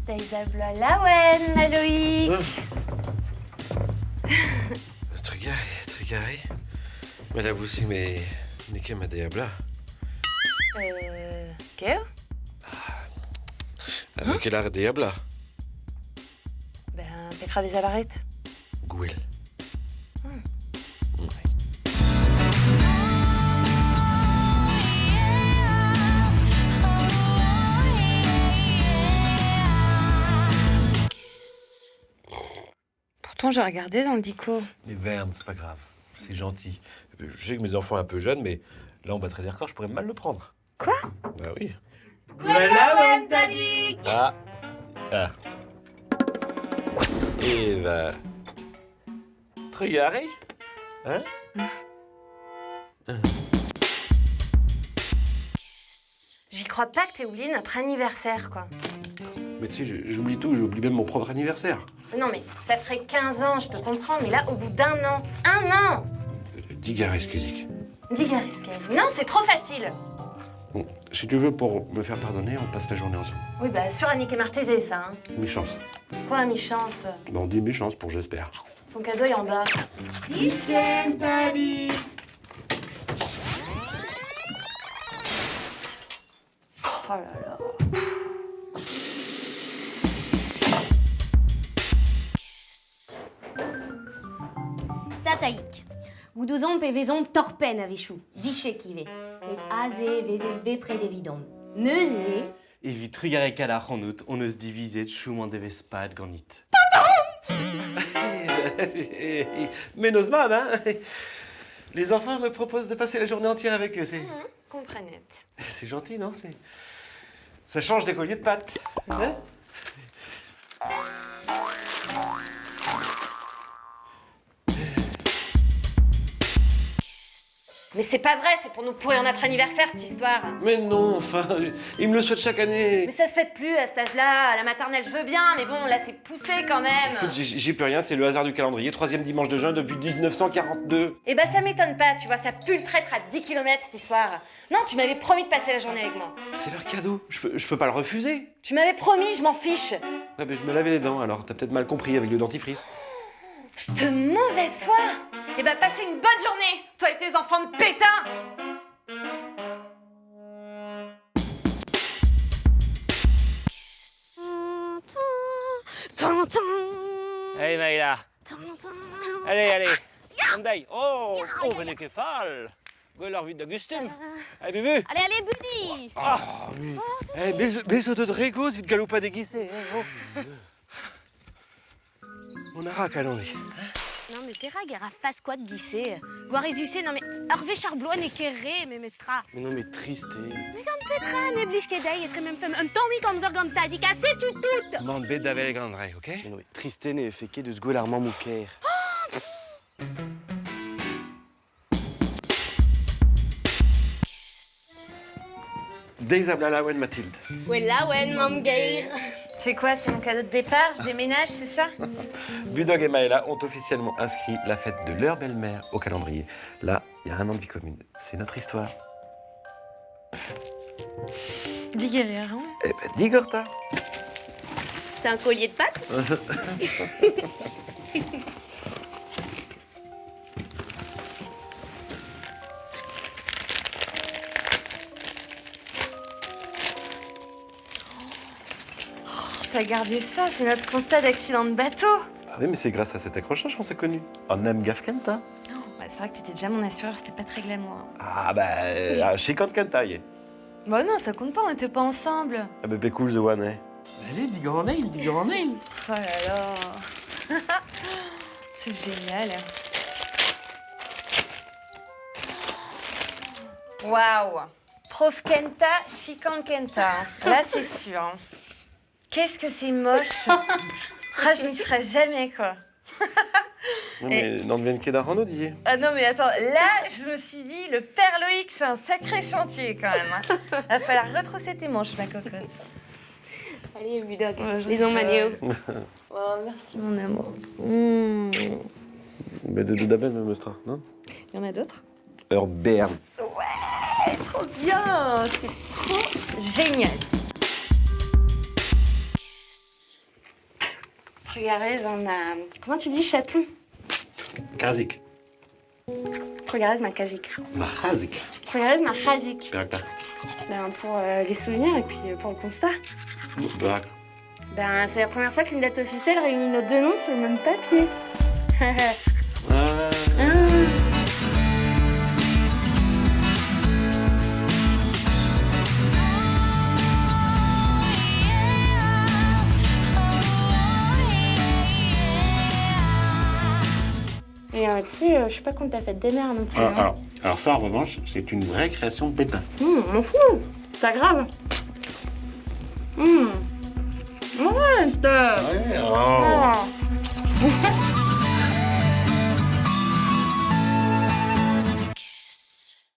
Deisabla Lawen, Aloïc. Trigari. Mais la boussi, mais Nike ma diabla. Qu'est-ce? Avec l'art diabla. Ben, Petra Vezabaret. Gouel. Pourtant, j'ai regardé dans le dico. Les vernes, c'est pas grave. C'est gentil. Je sais que mes enfants sont un peu jeunes, mais là, on battrait des records, je pourrais mal le prendre. Quoi? Bah oui. Lawen, Talik. Ah. Et bah... Trigari. Hein? J'y crois pas que t'aies oublié notre anniversaire, quoi. Mais tu sais, j'oublie tout, j'oublie même mon propre anniversaire. Non, mais ça ferait 15 ans, je peux comprendre, mais là, au bout d'un an. 1 an! Digares, Kizik. Digaresque. Non, c'est trop facile. Bon, si tu veux, pour me faire pardonner, on passe la journée ensemble. Oui, bah, sur Annick et Martézé, ça, hein. Méchance. Quoi, mi-chance? Bah, on dit méchance pour j'espère. Ton cadeau est en bas. Oh là là. Tataïk. Goudozon pevezon torpen avichou. Diché kivé. Et azé vezes près d'évidon. Neuzé. Et vit trugare kalach en out, on eus divise chouman deves pad ganit. Mais Nozman, hein? Les enfants me proposent de passer la journée entière avec eux, c'est... Comprenette. C'est gentil, non? Ça change des colliers de pâtes, hein? Mais c'est pas vrai, c'est pour nous pourrir notre anniversaire, cette histoire. Mais non, enfin, ils me le souhaitent chaque année. Mais ça se fait plus à cet âge-là. À la maternelle, je veux bien, mais bon, là, c'est poussé quand même. Écoute, j'y peux rien, c'est le hasard du calendrier. 3e dimanche de juin depuis 1942. Eh ben, ça m'étonne pas, tu vois, ça pue le traître à 10 km cette histoire. Non, tu m'avais promis de passer la journée avec moi. C'est leur cadeau, je peux pas le refuser. Tu m'avais promis, je m'en fiche. Ouais, mais je me lavais les dents, alors t'as peut-être mal compris avec le dentifrice. Cette mauvaise foi. Eh ben, passez une bonne journée, toi et tes enfants de pétard. Hey Maïla. Allez. Andai. Oh, venez que fall. Golar vite d'Augustin. Allez, Bubu. Allez, Buddy. Ah, oui. Eh, mais de Drégos, vite galopa déguisé. On a rac, allons-y. Non, mais t'es rag, era face quoi de glisser. Guarizussé, non, mais Hervé Charblois n'est qu'erré, mais mestra. Mais non, mais triste. Mais quand Petra n'est bliche qu'edei, et très même femme, un tommy comme zorganta, dit cassé tu tout. Man bet d'avel grandrei, ok? Mais non, mais triste n'est fait que de se golar mouker. Deisabla Lawen, Mathilde. Lawen, mam geir. C'est quoi, c'est mon cadeau de départ? Je déménage, c'est ça? Budog et Maëla ont officiellement inscrit la fête de leur belle-mère au calendrier. Là, il y a 1 an de vie commune. C'est notre histoire. Dis guerrière, hein? Eh ben, dis Gorta. C'est un collier de pâtes? T'as gardé ça, c'est notre constat d'accident de bateau. Ah oui, mais c'est grâce à cet accrochage qu'on s'est connus. En aime Gafkenta. Non, bah, c'est vrai que t'étais déjà mon assureur, c'était pas très glamour. Hein. Ah bah, chez Kanta, Bah non, ça compte pas, on était pas ensemble. Ah bah, be cool, the one, eh. Allez, dis grand nail. Oh là là. C'est génial. Waouh. Prof Kenta, Chikan Kenta. Là, c'est sûr. Hein. Qu'est-ce que c'est moche. Ah, je m'y ferai jamais, quoi. Non, mais n'en devienne qu'à d'Arnaud, Ah non, mais attends, là, je me suis dit, le père Loïc, c'est un sacré chantier, quand même. Hein. Va falloir retrousser tes manches, ma cocotte. Allez, Budog, les ont manéo. Oh, merci, mon amour. Mais de Doudabel, même Ostra, non? Il y en a d'autres? Berne. Ouais, trop bien. C'est trop génial. Regarde, on a... Comment tu dis chaton? Kazik. Regarde ma kazik. Machazik. Regarde ma kazik. D'accord. Ben, pour les souvenirs et puis pour le constat. D'accord. Ben, c'est la première fois qu'une date officielle réunit nos deux noms sur le même papier. Et tu sais, je suis pas contre ta fête des mères non plus. hein. Alors ça, en revanche, c'est une vraie création de Pétain. M'en fous, c'est pas grave. Arrête. Ouais, oh. Ah.